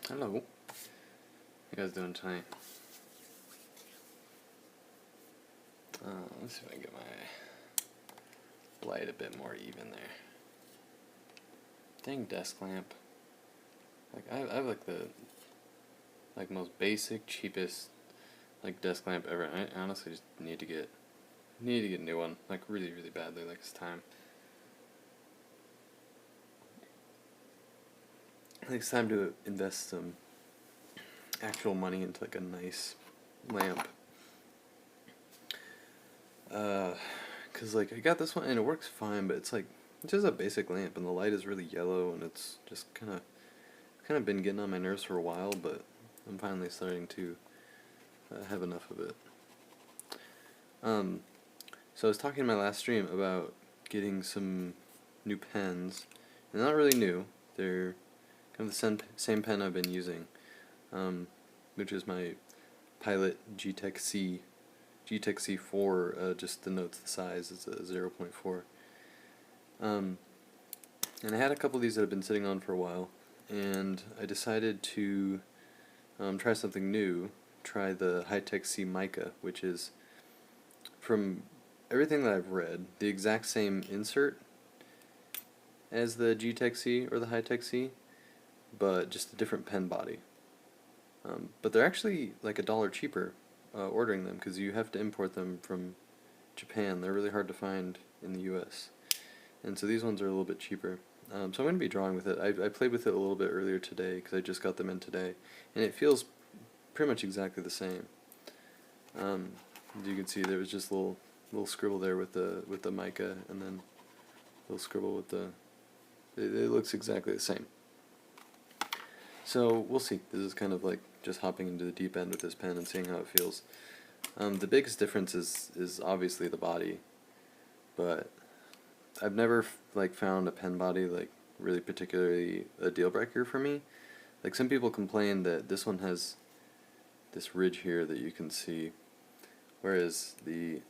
Hello. How you guys doing tonight? Let's see if I can get my light a bit more even there. Dang desk lamp. Like I have like the most basic, cheapest desk lamp ever. I honestly just need to get a new one, like really, really badly. Like it's time. I think it's time to invest some actual money into like a nice lamp. Cause like I got this one and it works fine, but it's just a basic lamp and the light is really yellow and it's just kind of been getting on my nerves for a while, but I'm finally starting to have enough of it. So I was talking in my last stream about getting some new pens. They're not really new. They're kind of the same pen I've been using, which is my Pilot G-Tech C4, just denotes the size. It's a 0.4. And I had a couple of these that have been sitting on for a while, and I decided to try something new. Try the high-tech C Maica, which is, from everything that I've read, the exact same insert as the G-Tech C or the high-tech C, but just a different pen body. But they're actually like $1 cheaper ordering them, because you have to import them from Japan. They're really hard to find in the US, and so these ones are a little bit cheaper. So I'm going to be drawing with it. I played with it a little bit earlier today because I just got them in today, and it feels pretty much exactly the same. As you can see, there was just a little scribble there with the mica, and then a little scribble with the. It looks exactly the same. So we'll see. This is kind of like just hopping into the deep end with this pen and seeing how it feels. The biggest difference is obviously the body, but I've never found a pen body really particularly a deal breaker for me. Like some people complain that this one has this ridge here that you can see, whereas the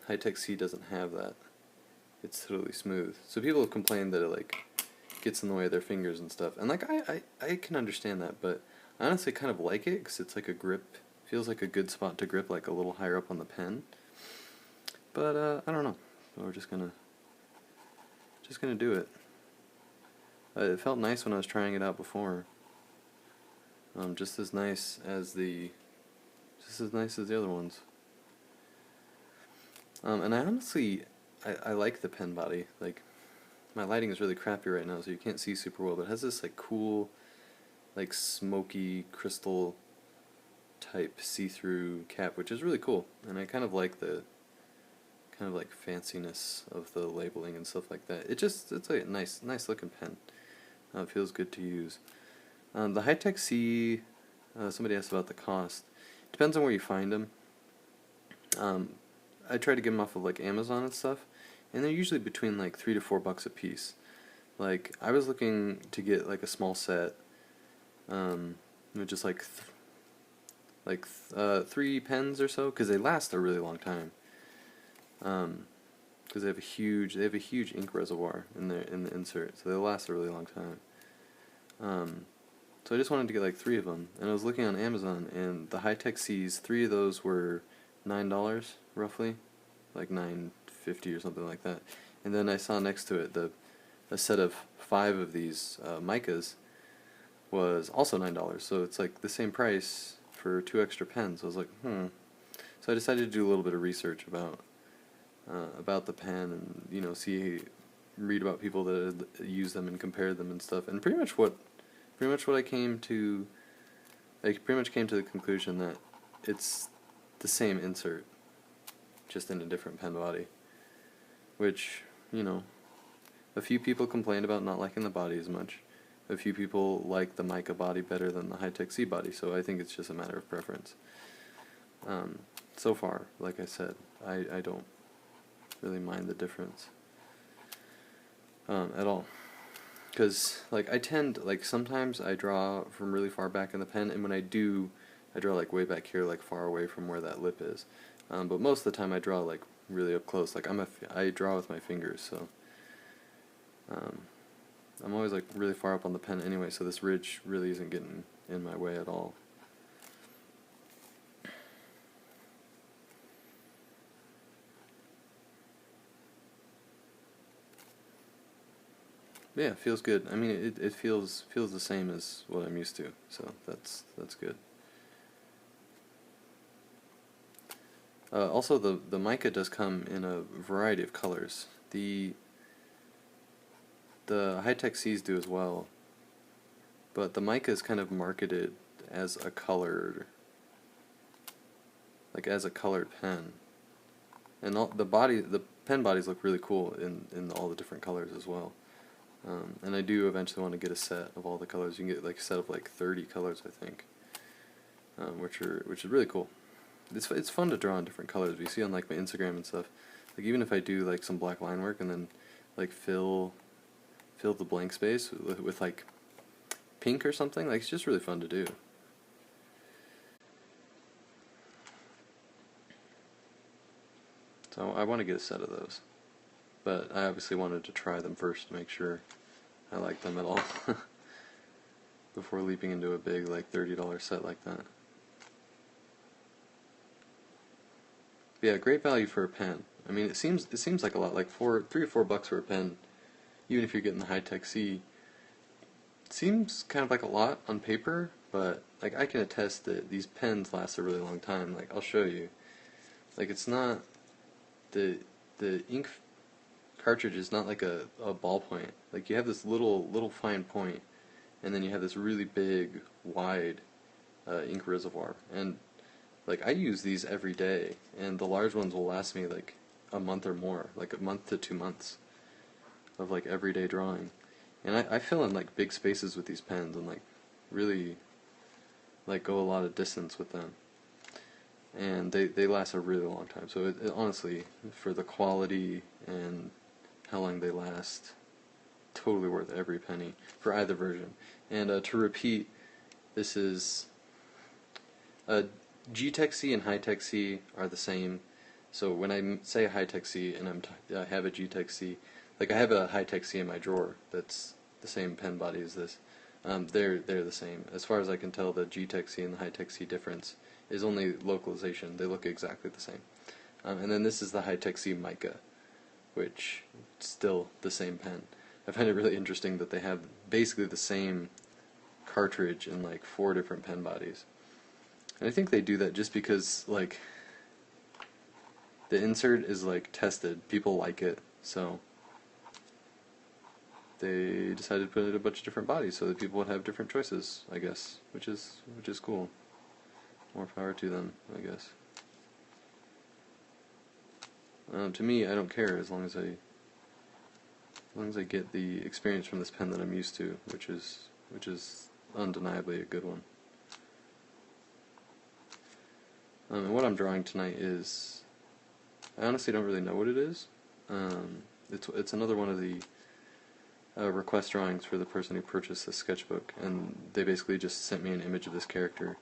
high-tech C doesn't have that. It's totally smooth. So people have complained that it gets in the way of their fingers and stuff, and I can understand that, but I honestly kind of like it because it's like a grip. Feels like a good spot to grip, like a little higher up on the pen. But I don't know. So we're just gonna do it. It felt nice when I was trying it out before. Just as nice as the other ones. And I honestly, I like the pen body. Like, my lighting is really crappy right now, so you can't see super well, but it has this cool, smoky crystal type see-through cap, which is really cool, and I kind of like the fanciness of the labeling and stuff like that. It's a nice looking pen. It feels good to use. The high-tech C, somebody asked about the cost. Depends on where you find them. I try to get them off of Amazon and stuff, and they're usually between $3 to $4 a piece. I was looking to get a small set, with just 3 pens or so, because they last a really long time. Because they have a huge ink reservoir in the insert, so they last a really long time. So I just wanted to get 3 of them, and I was looking on Amazon, and the high-tech C's, 3 of those were $9 roughly, $9.50 or something like that. And then I saw next to it a set of 5 of these Micas was also $9, so it's the same price for 2 extra pens. So I was so I decided to do a little bit of research about the pen, and read about people that use them and compare them and stuff. And pretty much what I came to, came to the conclusion that it's the same insert, just in a different pen body. Which, a few people complained about not liking the body as much. A few people like the mica body better than the high-tech C body, so I think it's just a matter of preference. So far, like I said, I don't really mind the difference at all. Because, I tend, sometimes I draw from really far back in the pen, and when I do, I draw, way back here, far away from where that lip is. But most of the time I draw, really up close. I draw with my fingers, so I'm always really far up on the pen anyway, so this ridge really isn't getting in my way at all. Yeah, it feels good. I mean, it feels the same as what I'm used to, so that's good. Also, the mica does come in a variety of colors. The high-tech Cs do as well, but the mica is kind of marketed as a colored, like as a colored pen, and all the pen bodies look really cool in all the different colors as well. And I do eventually want to get a set of all the colors. You can get like a set of like 30 colors, I think, which is really cool. It's fun to draw in different colors. You see on like my Instagram and stuff. Like even if I do like some black line work and then like fill the blank space with like pink or something, like it's just really fun to do. So I want to get a set of those, but I obviously wanted to try them first to make sure I like them at all before leaping into a big like $30 set like that. But yeah, great value for a pen. I mean, it seems like a lot, like $3 or $4 for a pen, even if you're getting the high-tech C. It seems kind of like a lot on paper, but like I can attest that these pens last a really long time. Like I'll show you. Like it's not the ink cartridge is not like a ballpoint. Like you have this little fine point, and then you have this really big wide ink reservoir. And like I use these every day, and the large ones will last me like a month or more, like a month to 2 months of like everyday drawing. And I fill in like big spaces with these pens and like really like go a lot of distance with them. And they last a really long time. So it honestly, for the quality and how long they last, totally worth every penny for either version. And to repeat, this is G-Tech C and High-Tech C are the same. So when I say High-Tech C and I have a G-Tech C, like I have a High-Tech C in my drawer that's the same pen body as this. They're the same. As far as I can tell, the G-Tech C and the High-Tech C difference is only localization. They look exactly the same. And then this is the High-Tech C Maica, which is still the same pen. I find it really interesting that they have basically the same cartridge in like 4 different pen bodies. And I think they do that just because like the insert is like tested, people like it, so they decided to put it in a bunch of different bodies so that people would have different choices, I guess, which is cool. More power to them, I guess. To me, I don't care as long as I get the experience from this pen that I'm used to, which is undeniably a good one. And what I'm drawing tonight is, I honestly don't really know what it is. It's another one of the request drawings for the person who purchased this sketchbook, and they basically just sent me an image of this character,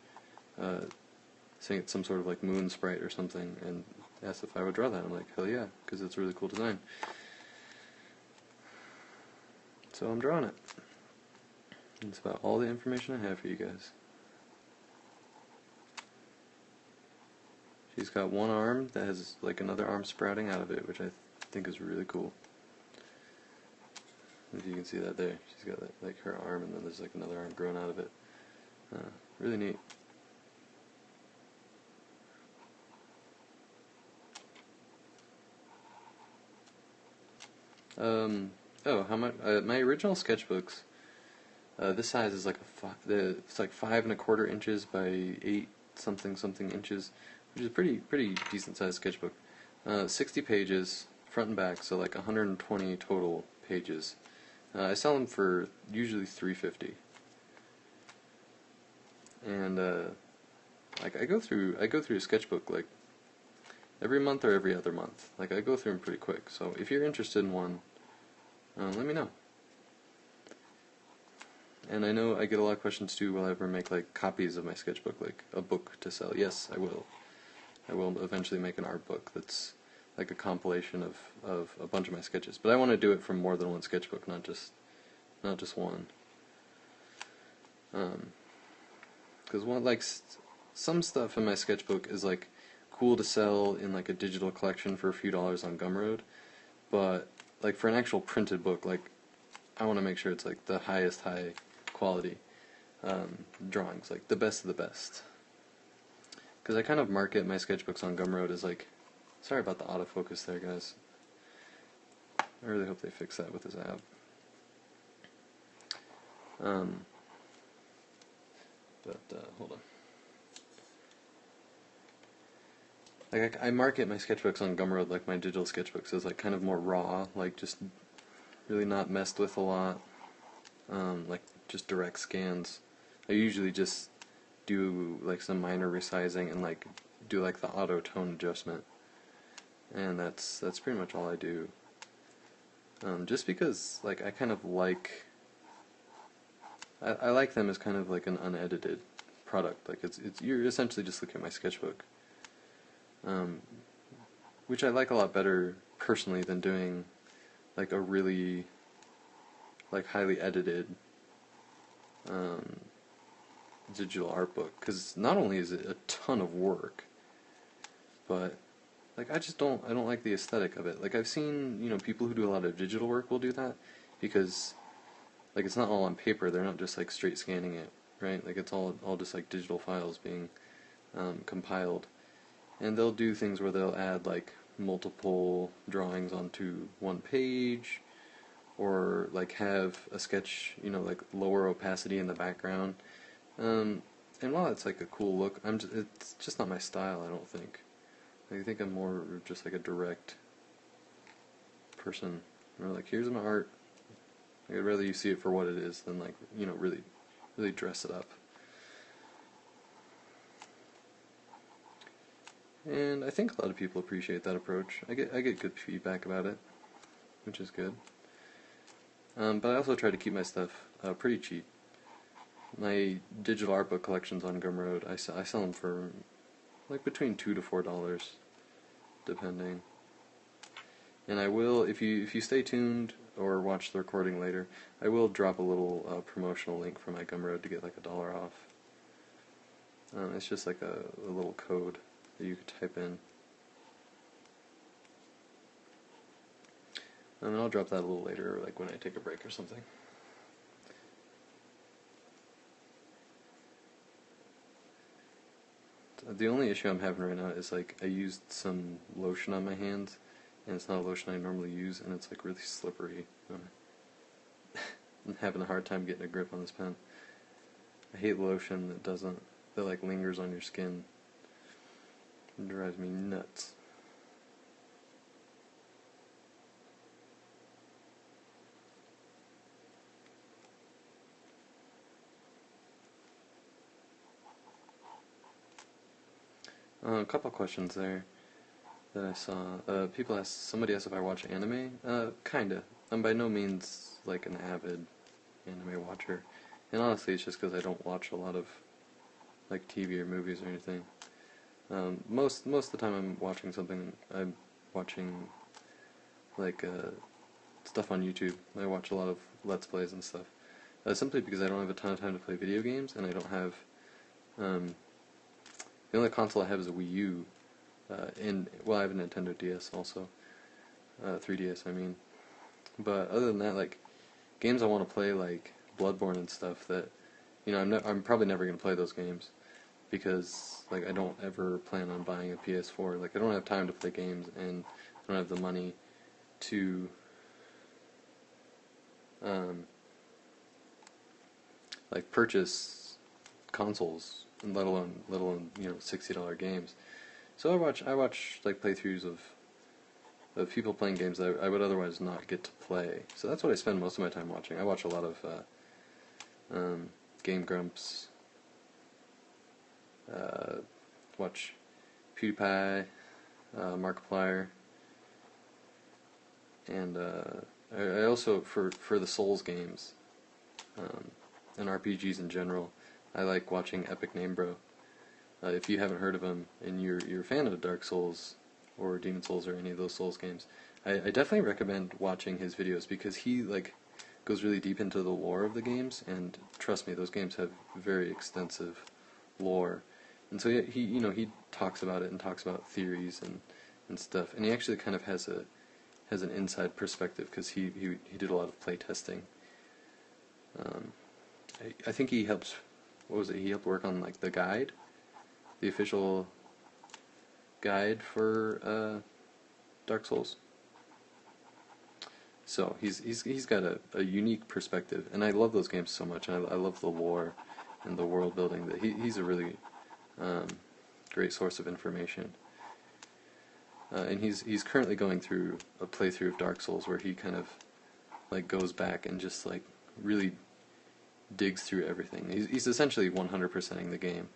saying it's some sort of like moon sprite or something, and asked if I would draw that. I'm like, hell yeah, because it's a really cool design. So I'm drawing it. That's about all the information I have for you guys. She's got one arm that has like another arm sprouting out of it, which I think is really cool. If you can see that there, she's got that, like her arm, and then there's like another arm growing out of it. Really neat. Oh, how much? My original sketchbooks. This size is like it's like 5 1/4 inches by 8 something inches, which is a pretty decent sized sketchbook. 60 pages, front and back, so like 120 total pages. I sell them for usually $3.50. And like I go through a sketchbook like every month or every other month. Like I go through them pretty quick. So if you're interested in one, let me know. And I know I get a lot of questions too, will I ever make like copies of my sketchbook, like a book to sell? Yes, I will. I will eventually make an art book that's like a compilation of a bunch of my sketches. But I want to do it from more than one sketchbook, not just one. Because some stuff in my sketchbook is like cool to sell in like a digital collection for a few dollars on Gumroad, but like for an actual printed book, like I want to make sure it's like the highest high quality drawings, like the best of the best. Because I kind of market my sketchbooks on Gumroad as like, sorry about the autofocus there, guys. I really hope they fix that with this app. Hold on. Like I market my sketchbooks on Gumroad like my digital sketchbooks as like kind of more raw, like just really not messed with a lot, like just direct scans. I usually just do like some minor resizing and like do like the auto tone adjustment, and that's pretty much all I do. Just because like I kind of like I like them as kind of like an unedited product. Like it's you're essentially just looking at my sketchbook, which I like a lot better personally than doing like a really like highly edited digital art book. Because not only is it a ton of work, but like I don't like the aesthetic of it. Like I've seen, you know, people who do a lot of digital work will do that because like it's not all on paper. They're not just like straight scanning it, right? Like it's all just like digital files being compiled, and they'll do things where they'll add like multiple drawings onto one page, or like have a sketch, you know, like lower opacity in the background. And while it's like a cool look, it's just not my style. I don't think. I think I'm more just like a direct person. You know, like here's my art. I'd rather you see it for what it is than like, you know, really dress it up. And I think a lot of people appreciate that approach. I get good feedback about it, which is good. But I also try to keep my stuff pretty cheap. My digital art book collections on Gumroad, I sell them for like between $2 to $4, depending. And I will, if you stay tuned or watch the recording later, I will drop a little promotional link for my Gumroad to get like $1 off. It's just like a little code that you could type in. And I'll drop that a little later, like when I take a break or something. The only issue I'm having right now is like I used some lotion on my hands, and it's not a lotion I normally use, and it's like really slippery. I'm having a hard time getting a grip on this pen. I hate lotion that like lingers on your skin. It drives me nuts. A couple questions there that I saw. Somebody asked if I watch anime. Kinda. I'm by no means like an avid anime watcher, and honestly, it's just because I don't watch a lot of like TV or movies or anything. Most of the time, I'm watching like stuff on YouTube. I watch a lot of Let's Plays and stuff. Simply because I don't have a ton of time to play video games, and I don't have the only console I have is a Wii U, I have a Nintendo DS also, 3DS I mean. But other than that, like games I want to play, like Bloodborne and stuff, that you know I'm probably never gonna play those games because like I don't ever plan on buying a PS4. Like I don't have time to play games, and I don't have the money to like purchase consoles, and let alone you know $60 games. So I watch like playthroughs of people playing games that I would otherwise not get to play. So that's what I spend most of my time watching. I watch a lot of Game Grumps. Watch PewDiePie, Markiplier, and I also for the Souls games and RPGs in general, I like watching Epic Name Bro. If you haven't heard of him and you're a fan of Dark Souls or Demon Souls or any of those Souls games, I definitely recommend watching his videos because he like goes really deep into the lore of the games, and trust me, those games have very extensive lore, and so he you know he talks about it and talks about theories and stuff, and he actually kind of has an inside perspective because he did a lot of play testing. I think he helps. What was it? He helped work on like the guide, the official guide for Dark Souls. So he's got a unique perspective, and I love those games so much, and I love the lore and the world building. That he's a really great source of information. And he's currently going through a playthrough of Dark Souls where he kind of like goes back and just like really digs through everything. He's essentially 100%ing the game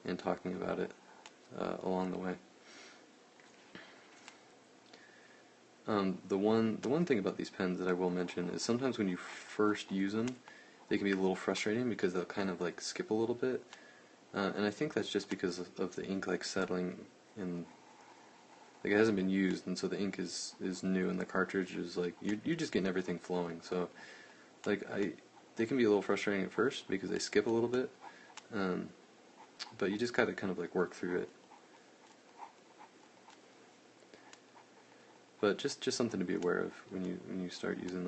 and talking about it along the way. The one thing about these pens that I will mention is sometimes when you first use them, they can be a little frustrating because they'll kind of like skip a little bit, and I think that's just because of the ink like settling in. Like it hasn't been used, and so the ink is new, and the cartridge is like you're just getting everything flowing. So, like they can be a little frustrating at first because they skip a little bit, but you just gotta kind of like work through it. But just something to be aware of when you start using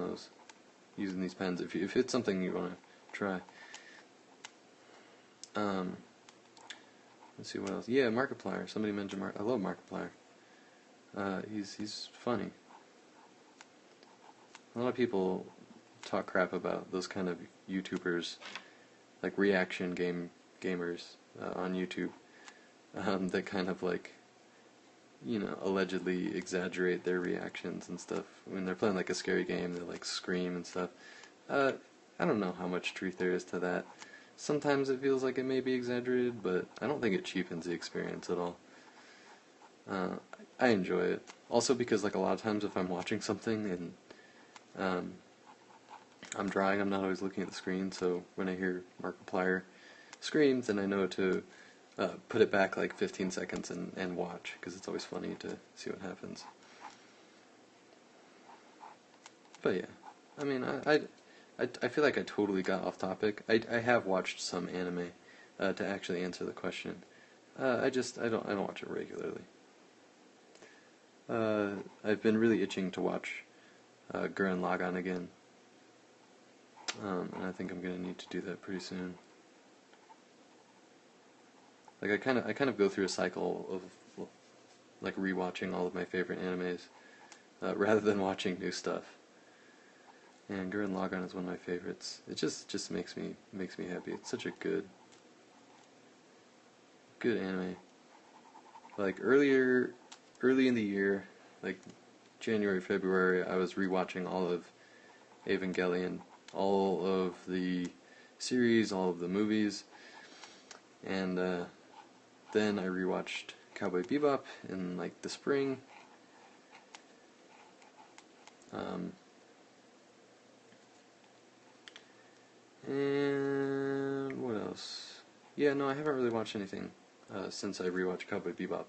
these pens. If it's something you want to try. Let's see what else. Yeah, Markiplier. Somebody mentioned I love Markiplier. He's funny. A lot of people talk crap about those kind of YouTubers, like reaction gamers on YouTube, that kind of like, you know, allegedly exaggerate their reactions and stuff. When they're playing like a scary game, they like scream and stuff. I don't know how much truth there is to that. Sometimes it feels like it may be exaggerated, but I don't think it cheapens the experience at all. I enjoy it. Also because like a lot of times if I'm watching something and I'm drawing, I'm not always looking at the screen, so when I hear Markiplier scream, then I know to put it back like 15 seconds and watch, because it's always funny to see what happens. But yeah, I mean, I feel like I totally got off topic. I have watched some anime to actually answer the question. I don't watch it regularly. I've been really itching to watch Gurren Lagann again, and I think I'm gonna need to do that pretty soon. Like I kind of go through a cycle of like rewatching all of my favorite animes rather than watching new stuff. And Gurren Lagann is one of my favorites. It just makes me happy. It's such a good anime. Like early in the year, like January, February, I was rewatching all of Evangelion, all of the series, all of the movies, and then I rewatched Cowboy Bebop in like the spring. And what else? Yeah, no, I haven't really watched anything since I rewatched Cowboy Bebop.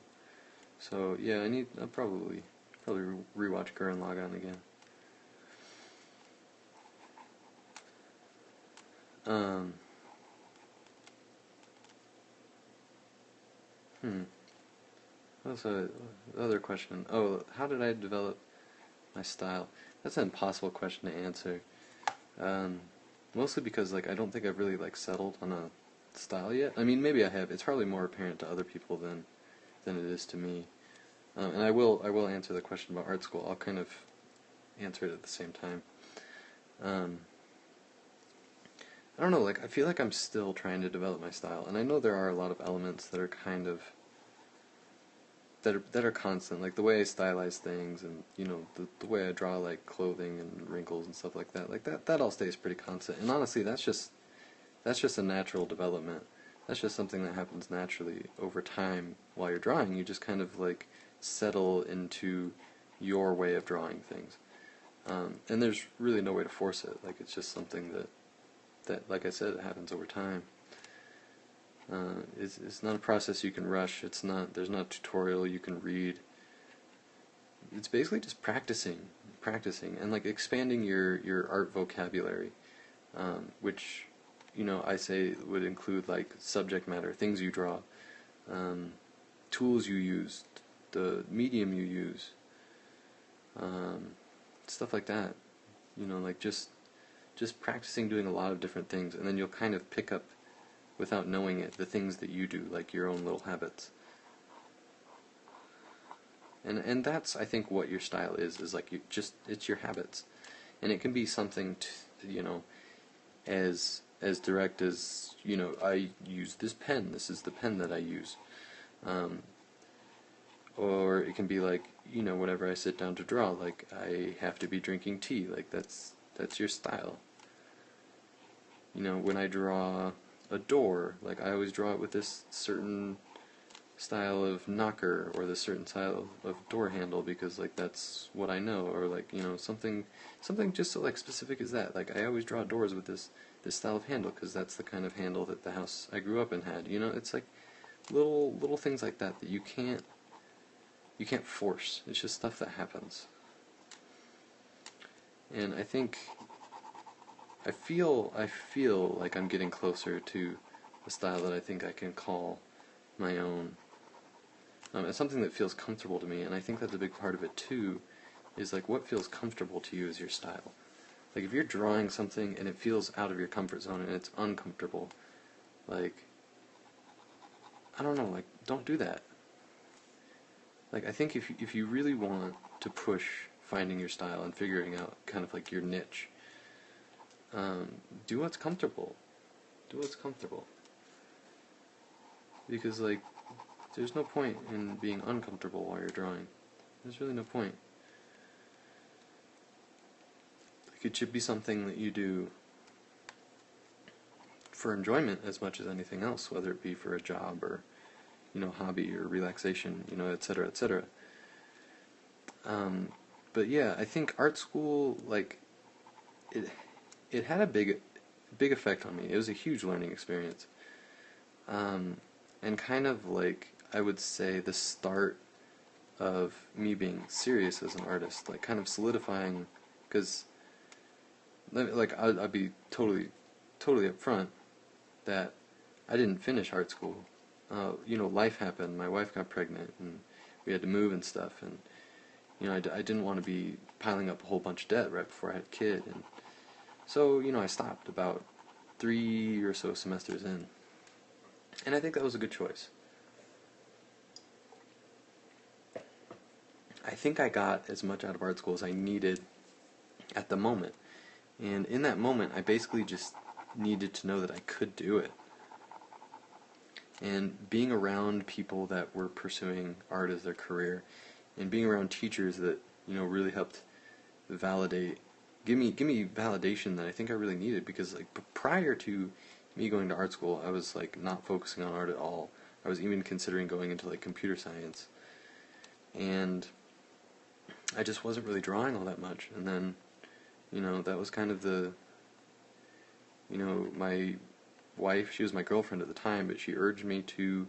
So yeah, I'll probably rewatch Gurren Lagann again. What's the other question? Oh, how did I develop my style? That's an impossible question to answer. Mostly because like I don't think I've really like settled on a style yet. I mean, maybe I have. It's probably more apparent to other people than it is to me. And I will answer the question about art school. I'll kind of answer it at the same time. I don't know, like I feel like I'm still trying to develop my style, and I know there are a lot of elements that are kind of that are constant, like the way I stylize things, and you know the way I draw like clothing and wrinkles and stuff like that. Like that all stays pretty constant. And honestly, that's just a natural development. That's just something that happens naturally over time while you're drawing. You just kind of like settle into your way of drawing things, and there's really no way to force it. Like it's just something that like I said, it happens over time. It's not a process you can rush. There's not a tutorial you can read. It's basically just practicing, and like expanding your art vocabulary, which I say would include like subject matter, things you draw, tools you use, the medium you use, stuff like that. Like just practicing doing a lot of different things, and then you'll kind of pick up, without knowing it, the things that you do, like your own little habits. And that's, I think, what your style is like it's your habits. And it can be something as direct as, I use this pen, this is the pen that I use. Or it can be like, whenever I sit down to draw, like I have to be drinking tea, like that's your style. When I draw a door, like I always draw it with this certain style of knocker or this certain style of door handle, because like that's what I know, or like something just so like specific as that. Like I always draw doors with this style of handle because that's the kind of handle that the house I grew up in had. It's like little things like that you can't force. It's just stuff that happens. And I feel like I'm getting closer to a style that I think I can call my own. It's something that feels comfortable to me, and I think that's a big part of it too, is like what feels comfortable to you is your style. Like if you're drawing something and it feels out of your comfort zone and it's uncomfortable, like, I don't know, like, don't do that. Like, I think if you really want to push finding your style and figuring out kind of like your niche, do what's comfortable. Do what's comfortable. Because, like, there's no point in being uncomfortable while you're drawing. There's really no point. Like, it should be something that you do for enjoyment as much as anything else, whether it be for a job or, hobby or relaxation, etc., etc. But yeah, I think art school, like, it had a big effect on me. It was a huge learning experience. And kind of like, I would say, the start of me being serious as an artist, like kind of solidifying, because like I'd be totally upfront that I didn't finish art school. Life happened. My wife got pregnant, and we had to move and stuff, and I didn't want to be piling up a whole bunch of debt right before I had a kid, and so I stopped about 3 or so semesters in, and I think that was a good choice. I think I got as much out of art school as I needed at the moment. And in that moment, I basically just needed to know that I could do it. And being around people that were pursuing art as their career, and being around teachers that, really helped give me validation that I think I really needed, because like prior to me going to art school, I was like not focusing on art at all. I was even considering going into like computer science. And I just wasn't really drawing all that much. And then, that was kind of the, my wife, she was my girlfriend at the time, but she urged me to,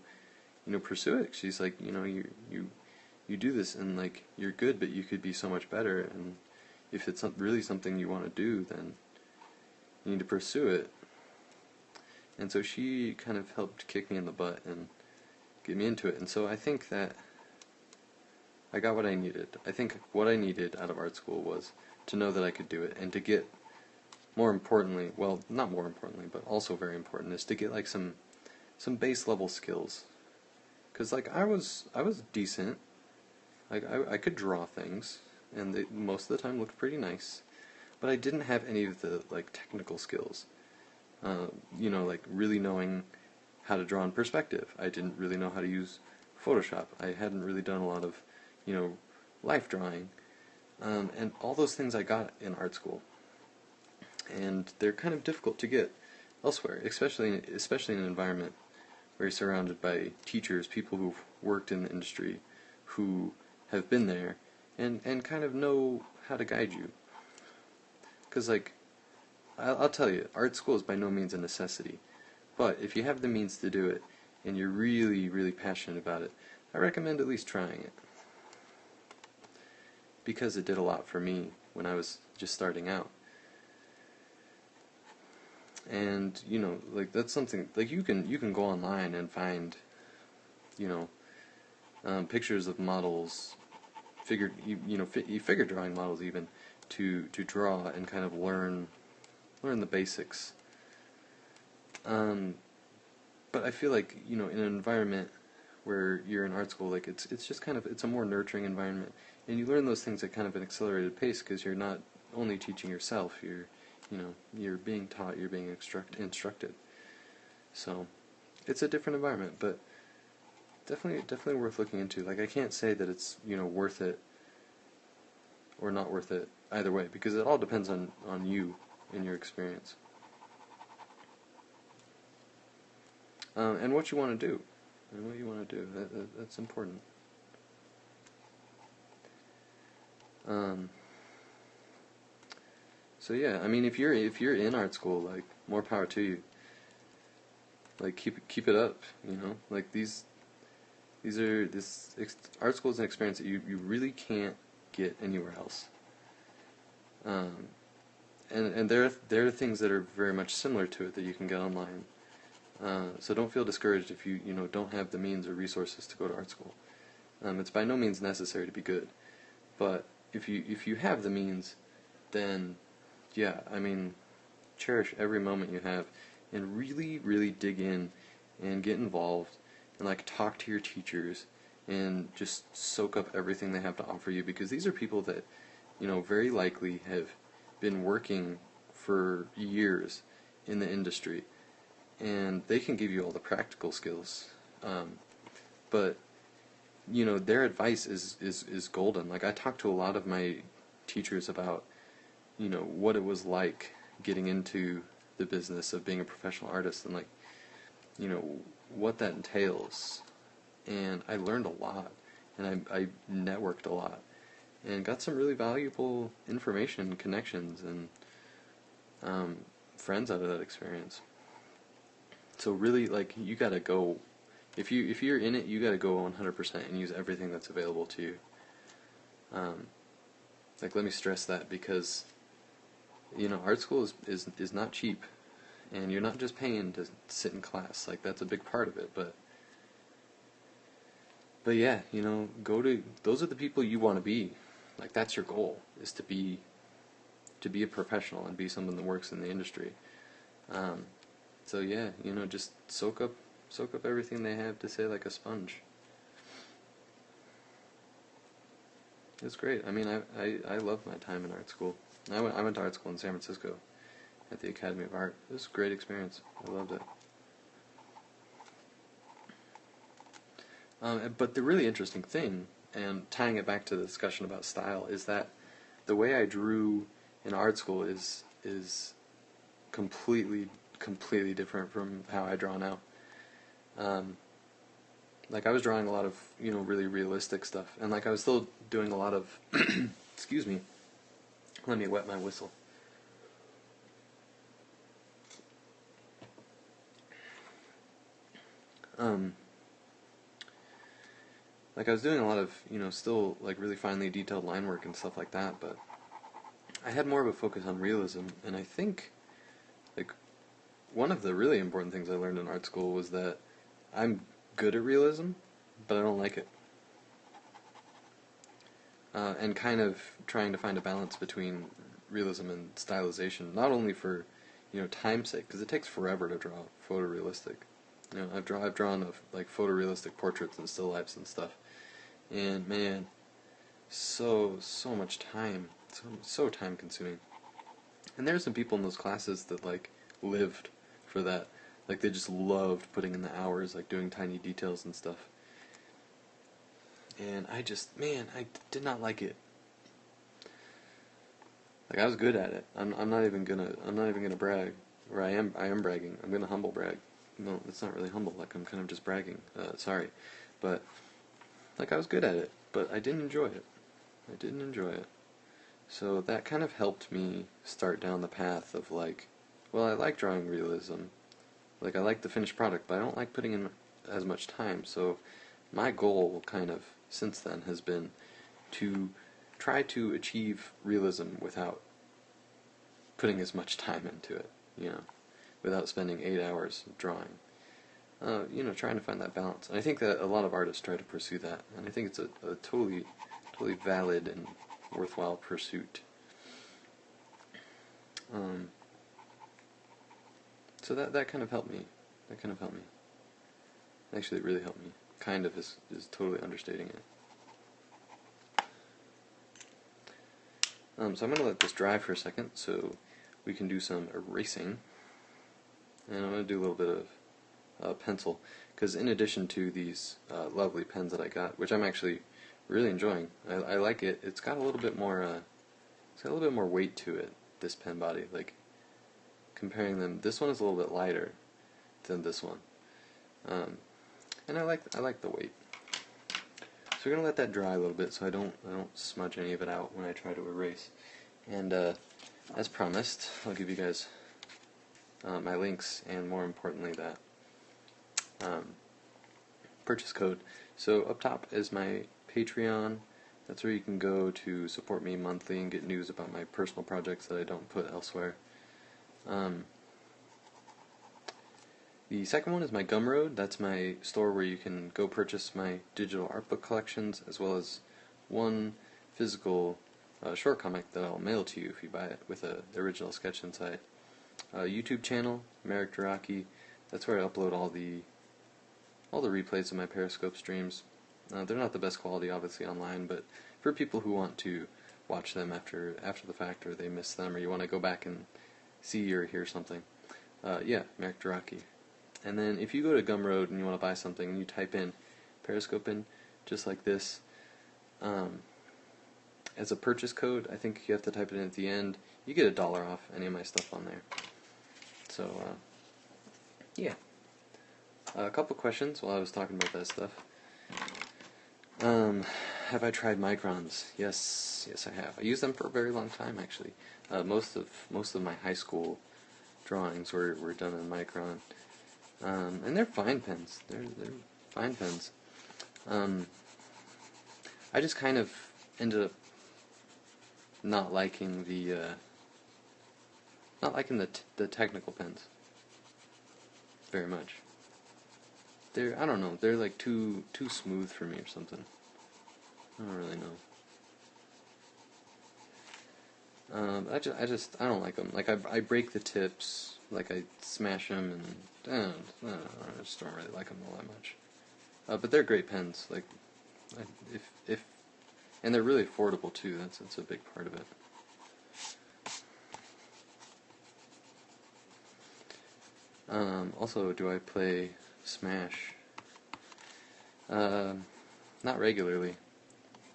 pursue it. She's like, you do this and like, you're good, but you could be so much better. And if it's really something you want to do, then you need to pursue it. And so she kind of helped kick me in the butt and get me into it. And so I think that I got what I needed. I think what I needed out of art school was to know that I could do it, and to get, more importantly, well, not more importantly, but also very important, is to get like some base level skills. Because like I was decent. Like I could draw things, and they most of the time looked pretty nice, but I didn't have any of the like technical skills. Like really knowing how to draw in perspective. I didn't really know how to use Photoshop. I hadn't really done a lot of life drawing, and all those things I got in art school, and they're kind of difficult to get elsewhere, especially in an environment where you're surrounded by teachers, people who've worked in the industry, who have been there, and kind of know how to guide you. Because like, I'll tell you, art school is by no means a necessity, but if you have the means to do it, and you're really, really passionate about it, I recommend at least trying it. Because it did a lot for me when I was just starting out. And like that's something like you can go online and find you know pictures of models, figure drawing models even to draw and kind of learn the basics. But I feel like in an environment where you're in art school, like it's just kind of it's a more nurturing environment, and you learn those things at kind of an accelerated pace because you're not only teaching yourself, you're being taught, you're being instructed. So it's a different environment, but definitely worth looking into. Like I can't say that it's worth it or not worth it either way because it all depends on you and your experience. And what you want to do. And what you want to do. That's important. So yeah, I mean, if you're in art school, like more power to you. Like keep it up. Like art school is an experience that you really can't get anywhere else. And there are things that are very much similar to it that you can get online. So don't feel discouraged if you don't have the means or resources to go to art school. It's by no means necessary to be good, but if you have the means, then yeah, I mean, cherish every moment you have, and really really dig in, and get involved, and like talk to your teachers, and just soak up everything they have to offer you because these are people that very likely have been working for years in the industry. And they can give you all the practical skills, but their advice is golden. Like I talked to a lot of my teachers about what it was like getting into the business of being a professional artist, and like what that entails. And I learned a lot, and I networked a lot, and got some really valuable information, connections, and friends out of that experience. So really, like, you gotta go. If you're in it, you gotta go 100% and use everything that's available to you. Like, let me stress that because art school is not cheap, and you're not just paying to sit in class. Like that's a big part of it, but yeah, those are the people you want to be. Like that's your goal, is to be a professional and be someone that works in the industry. So yeah, just soak up everything they have to say like a sponge. It's great. I mean, I love my time in art school. I went to art school in San Francisco at the Academy of Art. It was a great experience. I loved it. But the really interesting thing, and tying it back to the discussion about style, is that the way I drew in art school is completely different from how I draw now. Like I was drawing a lot of really realistic stuff, and like I was still doing a lot of excuse me, let me wet my whistle. Like I was doing a lot of still like really finely detailed line work and stuff like that, but I had more of a focus on realism. And I think like one of the really important things I learned in art school was that I'm good at realism, but I don't like it. And kind of trying to find a balance between realism and stylization, not only for time's sake, because it takes forever to draw photorealistic. I've drawn of like photorealistic portraits and still lifes and stuff, and man, so much time, so time consuming. And there's some people in those classes that like lived for that, like they just loved putting in the hours, like doing tiny details and stuff. And I did not like it. Like I was good at it. I'm not even gonna brag, or I am bragging. I'm gonna humble brag. No, it's not really humble. Like I'm kind of just bragging. Sorry, but like I was good at it, but I didn't enjoy it. So that kind of helped me start down the path of like, well, I like drawing realism. Like I like the finished product, but I don't like putting in as much time. So my goal kind of since then has been to try to achieve realism without putting as much time into it, without spending 8 hours drawing. Trying to find that balance. And I think that a lot of artists try to pursue that, and I think it's a totally valid and worthwhile pursuit. So that kind of helped me. Actually, it really helped me. Kind of is totally understating it. So I'm going to let this dry for a second so we can do some erasing. And I'm going to do a little bit of pencil, because in addition to these lovely pens that I got, which I'm actually really enjoying, I like it. It's got a little bit more weight to it, this pen body. Like, comparing them, this one is a little bit lighter than this one, and I like the weight. So we're gonna let that dry a little bit so I don't smudge any of it out when I try to erase. And as promised, I'll give you guys my links, and more importantly that purchase code. So up top is my Patreon. That's where you can go to support me monthly and get news about my personal projects that I don't put elsewhere. The second one is my Gumroad. That's my store where you can go purchase my digital art book collections, as well as one physical short comic that I'll mail to you if you buy it with the original sketch inside. YouTube channel, Merrick Duraki. That's where I upload all the replays of my Periscope streams. They're not the best quality, obviously, online, but for people who want to watch them after the fact, or they miss them, or you want to go back and see or hear something, Merrick Duraki. And then if you go to Gumroad and you want to buy something, and you type in Periscope in, just like this, as a purchase code, I think you have to type it in at the end, you get $1 off any of my stuff on there. So, yeah. A couple questions while I was talking about that stuff. Have I tried microns? Yes, I have. I used them for a very long time, actually. Most of my high school drawings were done in micron, and they're fine pens. They're fine pens. I just kind of ended up not liking the technical pens very much. I don't know, they're like too smooth for me or something. I don't really know. I don't like them. Like, I break the tips, like I smash them, and I just don't really like them all that much. But they're great pens. Like, and they're really affordable too. That's a big part of it. Also, do I play Smash? Not regularly.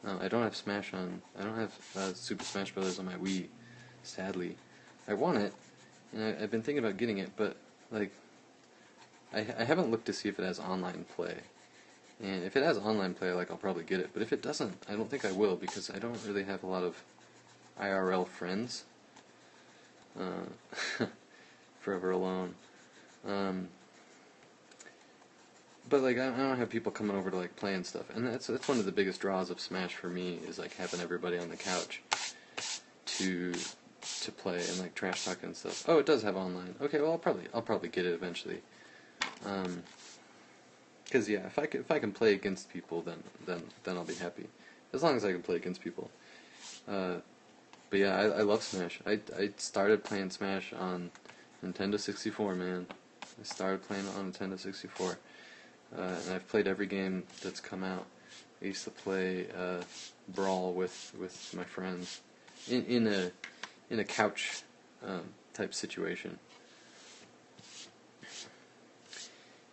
I don't have Smash on. I don't have Super Smash Bros. On my Wii. Sadly, I want it, and I've been thinking about getting it, but like, I haven't looked to see if it has online play. And if it has online play, like, I'll probably get it. But if it doesn't, I don't think I will, because I don't really have a lot of IRL friends. Forever alone. But like, I don't have people coming over to like play and stuff, and that's one of the biggest draws of Smash for me, is like having everybody on the couch to play and like trash talk and stuff. Oh, it does have online. Okay, well I'll probably get it eventually. Because yeah, if I can play against people, then I'll be happy, as long as I can play against people. But yeah, I love Smash. I started playing Smash on Nintendo 64, man. I started playing it on Nintendo 64. And I've played every game that's come out. I used to play Brawl with my friends in a couch type situation.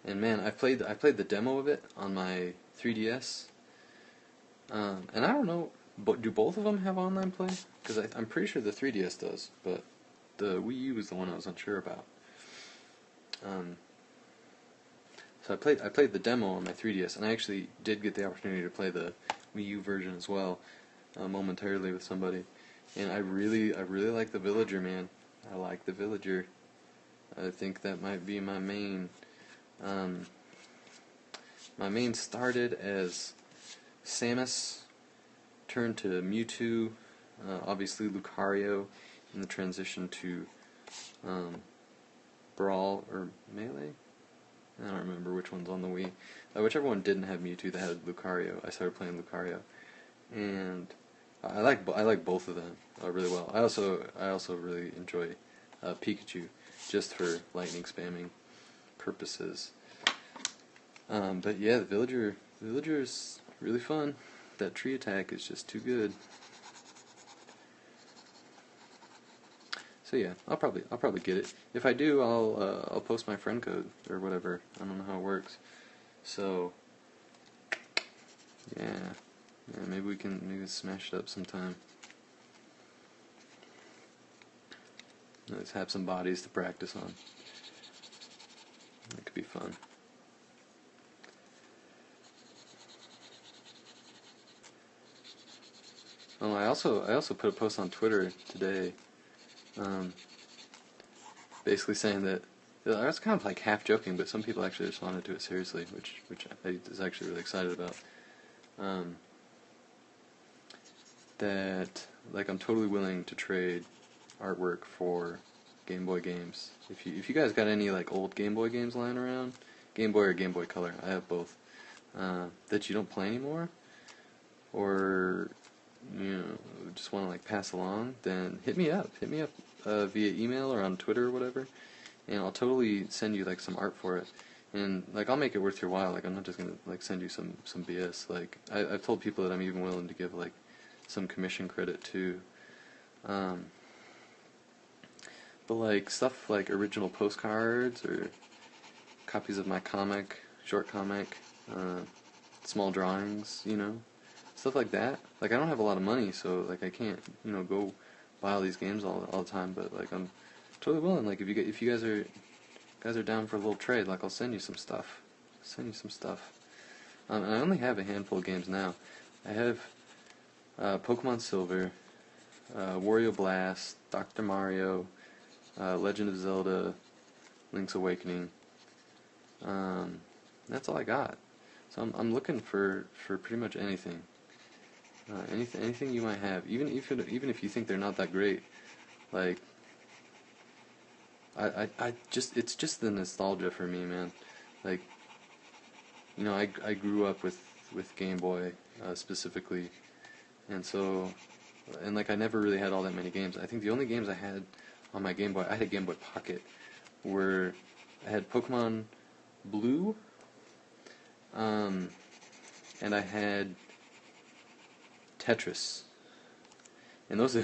And man, I played the demo of it on my 3DS. And I don't know, but do both of them have online play? Because I'm pretty sure the 3DS does, but the Wii U was the one I was unsure about. So I played the demo on my 3DS, and I actually did get the opportunity to play the Wii U version as well, momentarily with somebody. And I really like the Villager, man. I like the Villager. I think that might be my main. My main started as Samus, turned to Mewtwo, obviously Lucario, in the transition to Brawl or Melee. I don't remember which one's on the Wii. Whichever one didn't have Mewtwo that had Lucario, I started playing Lucario, and I like both of them really well. I also really enjoy Pikachu, just for lightning spamming purposes. But yeah, the villager is really fun. That tree attack is just too good. So yeah, I'll probably get it. If I do, I'll post my friend code or whatever. I don't know how it works. So yeah, maybe we can smash it up sometime. Let's have some bodies to practice on. That could be fun. Oh, I also put a post on Twitter today, basically saying that I was kind of like half joking, but some people actually responded to it seriously, which I was actually really excited about. That like I'm totally willing to trade artwork for Game Boy games. If you guys got any like old Game Boy games lying around, Game Boy or Game Boy Color, I have both, that you don't play anymore, or just want to like pass along, then hit me up via email or on Twitter or whatever, and I'll totally send you like some art for it, and like I'll make it worth your while. Like I'm not just gonna like send you some BS. Like I've told people that I'm even willing to give like some commission credit too. But like stuff like original postcards or copies of my short comic, small drawings, stuff like that. Like I don't have a lot of money, so like I can't, go buy all these games all the time. But like I'm totally willing. Like if you guys are down for a little trade, like I'll send you some stuff. And I only have a handful of games now. I have Pokemon Silver, Wario Blast, Dr. Mario, Legend of Zelda, Link's Awakening. That's all I got. So I'm looking for pretty much anything. Anything you might have, even if you think they're not that great, like it's just the nostalgia for me, man. Like, I grew up with Game Boy specifically, and like I never really had all that many games. I think the only games I had on my Game Boy, I had a Game Boy Pocket, where I had Pokemon Blue, and I had Tetris, and those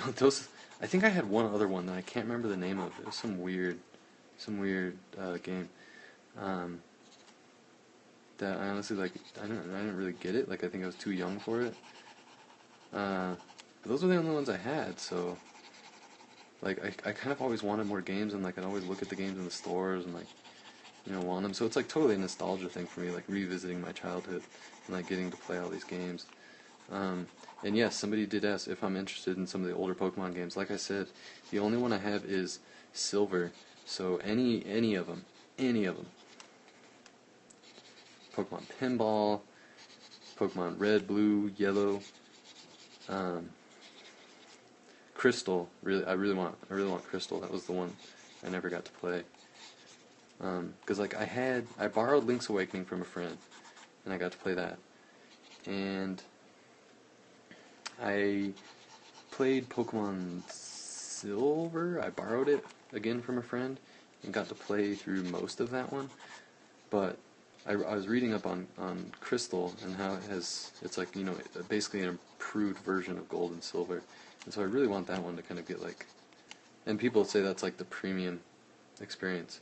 I think I had one other one that I can't remember the name of. It was some weird game that I honestly like. I didn't really get it. Like I think I was too young for it. But those were the only ones I had. So like I kind of always wanted more games, and like I'd always look at the games in the stores and like want them. So it's like totally a nostalgia thing for me, like revisiting my childhood and like getting to play all these games. And yes, somebody did ask if I'm interested in some of the older Pokemon games. Like I said, the only one I have is Silver. So any of them. Pokemon Pinball, Pokemon Red, Blue, Yellow, Crystal. I really want Crystal. That was the one I never got to play. 'Cause like I borrowed Link's Awakening from a friend, and I got to play that. And I played Pokemon Silver. I borrowed it again from a friend and got to play through most of that one. But I was reading up on Crystal and how it's like, basically an improved version of Gold and Silver. And so I really want that one to kind of get like, and people say that's like the premium experience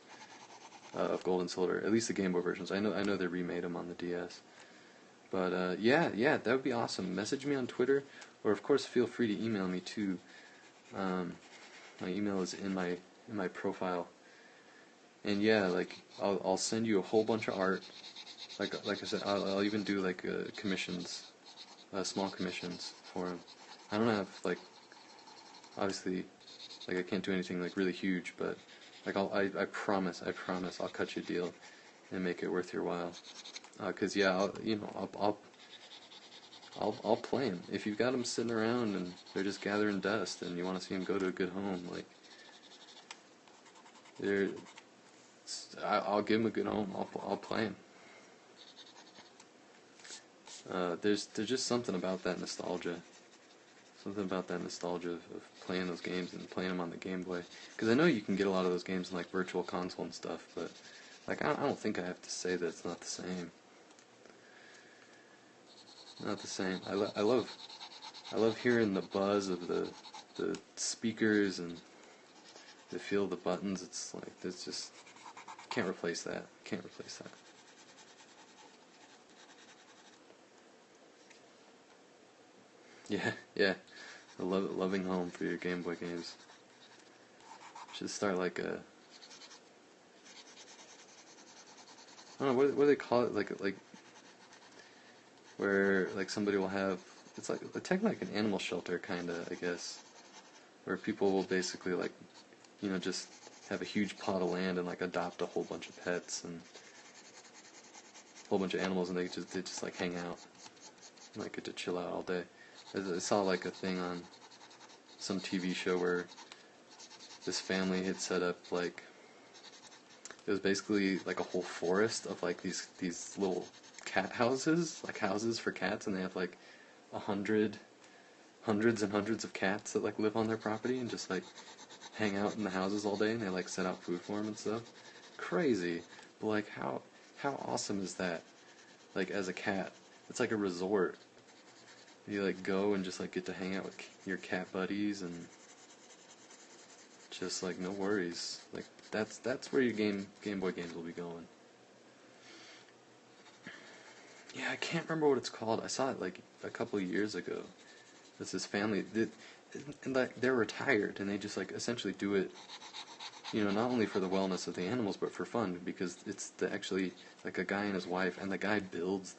of Gold and Silver, at least the Game Boy versions. I know they remade them on the DS. But yeah, that would be awesome. Message me on Twitter, or of course feel free to email me too. My email is in my profile. And yeah, like I'll send you a whole bunch of art. Like I said, I'll even do like commissions, small commissions for them. I don't have like, obviously, like I can't do anything like really huge, but like I promise I'll cut you a deal and make it worth your while. 'Cause yeah, I'll play them. If you've got them sitting around and they're just gathering dust and you want to see them go to a good home, like I'll give him a good home. I'll play him. There's just something about that nostalgia. Something about that nostalgia of playing those games and playing them on the Game Boy. Because I know you can get a lot of those games in like Virtual Console and stuff, but like I don't think I have to say that it's not the same. Not the same. I love hearing the buzz of the speakers and the feel of the buttons. It's like there's just can't replace that. Can't replace that. Yeah, yeah. A loving home for your Game Boy games. Should start like a I don't know what do they call it, like where like somebody will have it's like technically like an animal shelter kinda, I guess, where people will basically like just have a huge plot of land and like adopt a whole bunch of pets and a whole bunch of animals, and they just like hang out and like get to chill out all day. I saw like a thing on some TV show where this family had set up like it was basically like a whole forest of like these little cat houses, like houses for cats, and they have like hundreds and hundreds of cats that like live on their property and just like hang out in the houses all day, and they like set out food for them and stuff. Crazy, but like how awesome is that? Like as a cat, it's like a resort. You like go and just like get to hang out with your cat buddies and just like no worries. Like that's where your Game Boy games will be going. Yeah, I can't remember what it's called. I saw it like a couple of years ago. It's this family and like they're retired and they just like essentially do it, not only for the wellness of the animals but for fun, because it's actually like a guy and his wife, and the guy builds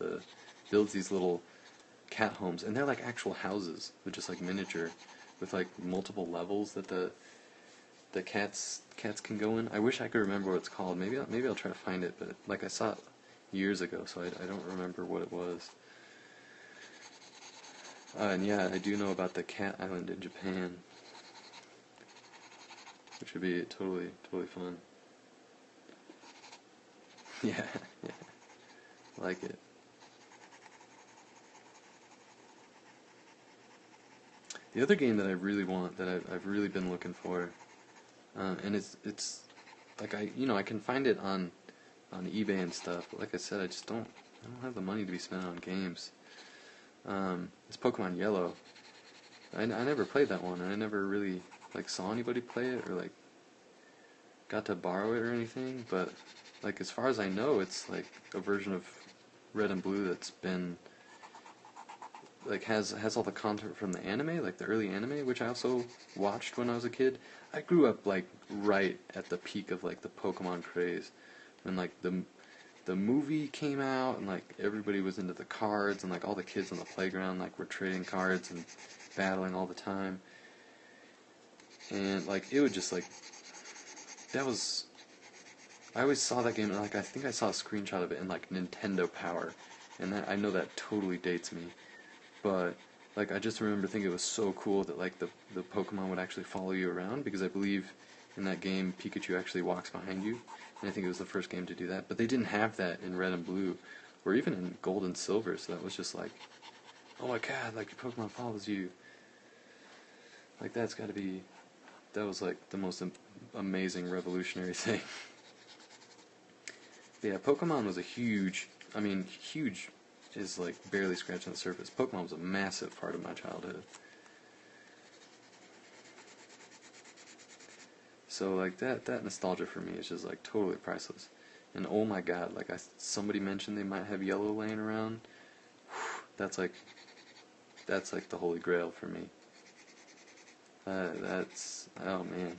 these little cat homes, and they're like actual houses with just like miniature, with like multiple levels that the cats can go in. I wish I could remember what it's called. Maybe I'll try to find it, but like I saw it years ago, so I don't remember what it was. And yeah, I do know about the cat island in Japan, which would be totally fun. Yeah, yeah, like it. The other game that I really want, that I've really been looking for, and it's like I can find it on eBay and stuff, but like I said, I don't have the money to be spent on games. It's Pokemon Yellow. I never played that one, and I never really like saw anybody play it or like got to borrow it or anything. But like as far as I know, it's like a version of Red and Blue that's been like has all the content from the anime, like the early anime, which I also watched when I was a kid. I grew up like right at the peak of like the Pokemon craze, when like the movie came out and like everybody was into the cards, and like all the kids on the playground like were trading cards and battling all the time. And like it would just like that was I always saw that game, and like I think I saw a screenshot of it in like Nintendo Power, and that I know that totally dates me. But like I just remember thinking it was so cool that like the Pokemon would actually follow you around, because I believe in that game Pikachu actually walks behind you, and I think it was the first game to do that. But they didn't have that in Red and Blue, or even in Gold and Silver, so that was just like, oh my god, like your Pokemon follows you. Like that was like the most amazing revolutionary thing. Yeah, Pokemon was huge is like barely scratching the surface. Pokemon was a massive part of my childhood. So like that nostalgia for me is just like totally priceless. And oh my god, like somebody mentioned they might have Yellow laying around. That's like the holy grail for me. That's oh man.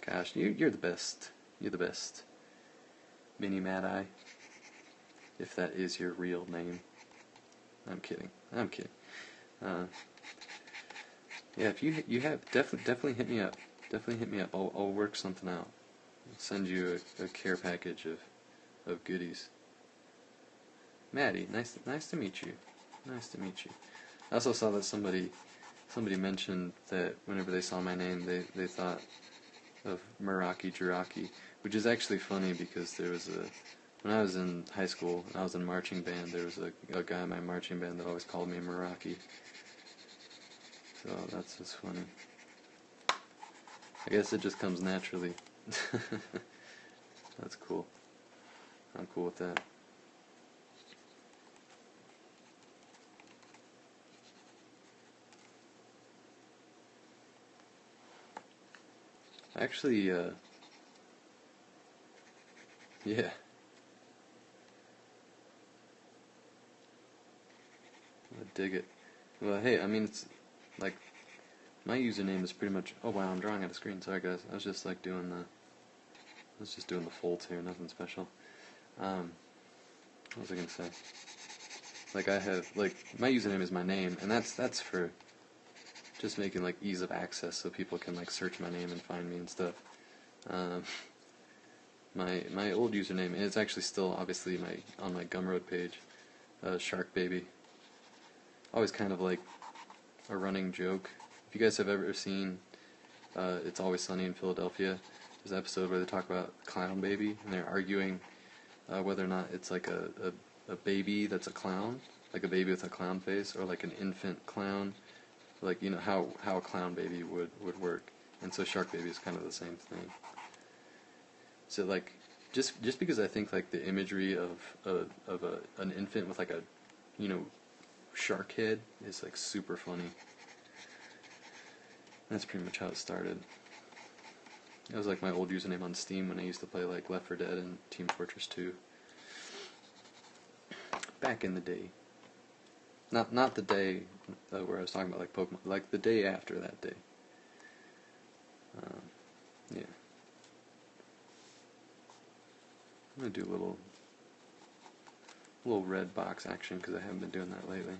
Gosh, you're the best. You're the best. Mini Mad Eye, if that is your real name. I'm kidding. Yeah, if you have definitely hit me up. Definitely hit me up. I'll work something out. I'll send you a care package of goodies. Maddie, nice to meet you. Nice to meet you. I also saw that somebody somebody mentioned that whenever they saw my name, they thought of Meraki Jiraki, which is actually funny because when I was in high school and I was in marching band, there was a guy in my marching band that always called me Meraki. So that's just funny. I guess it just comes naturally. That's cool. I'm cool with that. Actually, yeah. I dig it. Well, hey, I mean, it's like my username is pretty much. Oh wow, I'm drawing at a screen. Sorry guys. I was just like doing the folds here. Nothing special. What was I gonna say? Like I have like my username is my name, and that's for just making like ease of access so people can like search my name and find me and stuff. Um, my old username, and it's actually still obviously on my Gumroad page, Shark Baby. Always kind of like a running joke. If you guys have ever seen It's Always Sunny in Philadelphia, there's an episode where they talk about Clown Baby, and they're arguing whether or not it's like a baby that's a clown, like a baby with a clown face, or like an infant clown, like, you know, how a clown baby would work. And so Shark Baby is kind of the same thing. So like, just because I think like the imagery of an infant with like a, you know, shark head is like super funny. That's pretty much how it started. It was like my old username on Steam when I used to play like Left 4 Dead and Team Fortress 2. Back in the day. Not the day where I was talking about like Pokemon, like the day after that day. Yeah. I'm gonna do a little Redbox action because I haven't been doing that lately.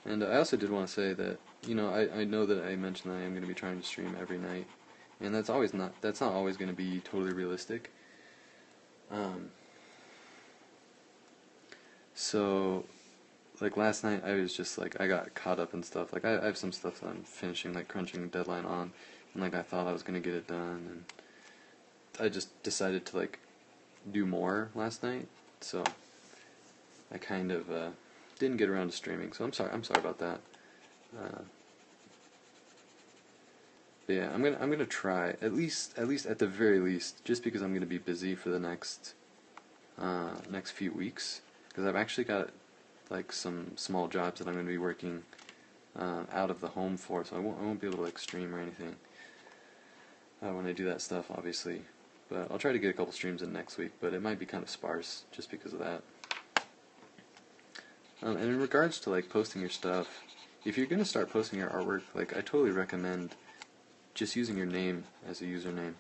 And I also did want to say that, you know, I know that I mentioned that I am going to be trying to stream every night, and that's not always going to be totally realistic. So, like last night, I was just like, I got caught up in stuff. Like I have some stuff that I'm finishing, like crunching deadline on, and like I thought I was going to get it done, and I just decided to like do more last night. So I kind of didn't get around to streaming. So I'm sorry about that. But yeah, I'm gonna try at least at the very least, just because I'm gonna be busy for the next few weeks, because I've actually got like some small jobs that I'm gonna be working out of the home for, so I won't be able to like stream or anything when I do that stuff, obviously. But I'll try to get a couple streams in next week, but it might be kind of sparse just because of that. And in regards to like posting your stuff, if you're gonna start posting your artwork, like I totally recommend just using your name as a username,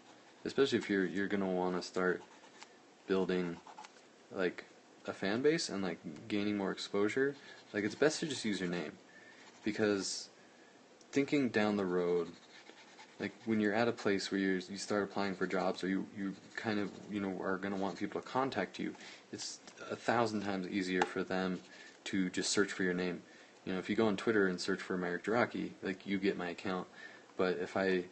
especially if you're gonna want to start building like a fan base and like gaining more exposure. Like it's best to just use your name, because thinking down the road, like when you're at a place where you start applying for jobs, or you kind of, you know, are gonna want people to contact you, it's 1,000 times easier for them to just search for your name. You know, if you go on Twitter and search for Merrick Jiraki, like you get my account. But if I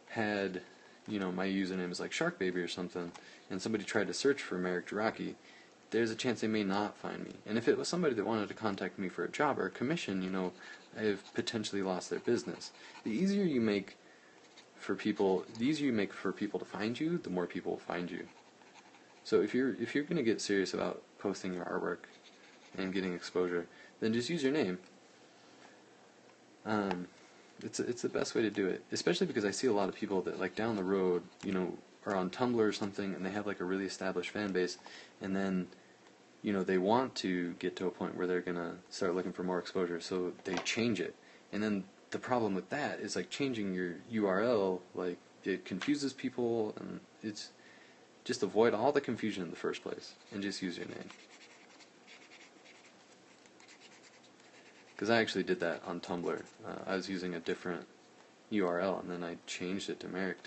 had, you know, my username is like Shark Baby or something, and somebody tried to search for Merrick Jiraki, there's a chance they may not find me. And if it was somebody that wanted to contact me for a job or a commission, you know, I've potentially lost their business. The easier you make for people to find you, the more people will find you. So if you're going to get serious about posting your artwork and getting exposure, then just use your name. It's the best way to do it, especially because I see a lot of people that like down the road, you know, are on Tumblr or something, and they have like a really established fan base, and then, you know, they want to get to a point where they're gonna start looking for more exposure, so they change it. And then the problem with that is like changing your URL, like it confuses people, and it's just avoid all the confusion in the first place and just use your name. Because I actually did that on Tumblr. I was using a different URL, and then I changed it to Merrick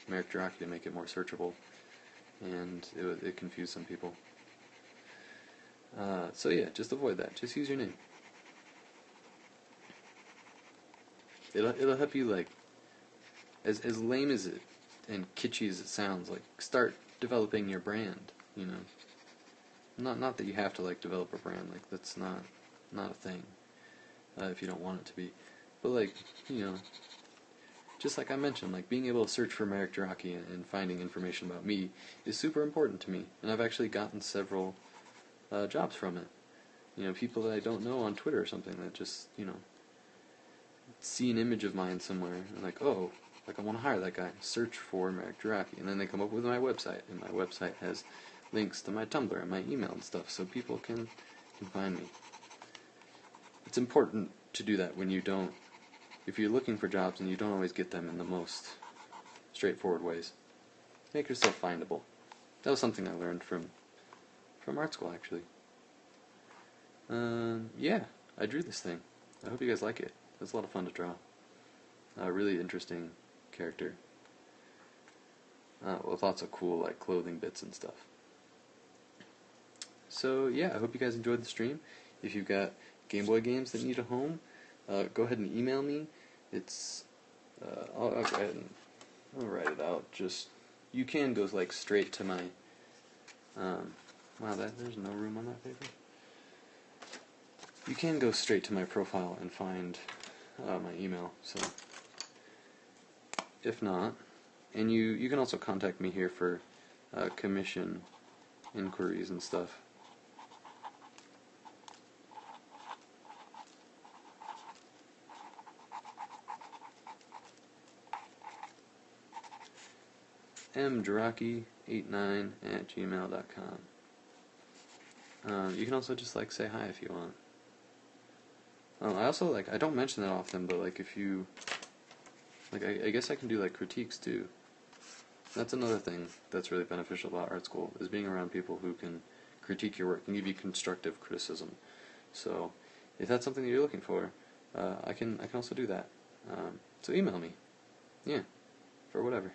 Jiraki to make it more searchable, and it confused some people. So yeah, just avoid that. Just use your name. It'll help you, like, as lame as it and kitschy as it sounds, like, start developing your brand. You know, not that you have to, like, develop a brand. Like, that's not a thing if you don't want it to be. But, like, you know, just like I mentioned, like, being able to search for Merrick Jaraki and finding information about me is super important to me, and I've actually gotten several jobs from it. You know, people that I don't know on Twitter or something that just, you know, see an image of mine somewhere and like, oh, like, I want to hire that guy. Search for Merrick Jaraki, and then they come up with my website, and my website has links to my Tumblr and my email and stuff, so people can find me. It's important to do that when you don't, if you're looking for jobs and you don't always get them in the most straightforward ways. Make yourself findable. That was something I learned from art school, actually. Yeah, I drew this thing. I hope you guys like it. It was a lot of fun to draw. A really interesting character. With lots of cool, like, clothing bits and stuff. So yeah, I hope you guys enjoyed the stream. If you've got Game Boy games that need a home, go ahead and email me. It's I'll go ahead and I'll write it out. Just, you can go, like, straight to my wow, there's no room on that paper. You can go straight to my profile and find my email. So if not, and you can also contact me here for commission inquiries and stuff. mjaraki89@gmail.com. You can also just, like, say hi if you want. I also, like, I don't mention that often, but, like, if you, like, I guess I can do, like, critiques too. That's another thing that's really beneficial about art school, is being around people who can critique your work and give you constructive criticism. So if that's something that you're looking for, I can also do that. So email me, yeah, for whatever.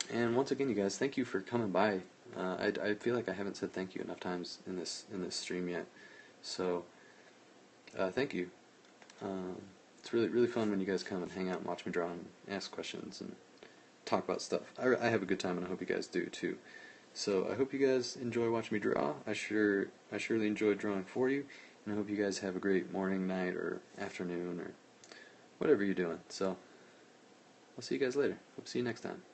And once again, you guys, thank you for coming by. I feel like I haven't said thank you enough times in this stream yet. So thank you. It's really fun when you guys come and hang out and watch me draw and ask questions and talk about stuff. I have a good time, and I hope you guys do too. So I hope you guys enjoy watching me draw. I surely enjoyed drawing for you, and I hope you guys have a great morning, night, or afternoon, or whatever you're doing. So I'll see you guys later. Hope to see you next time.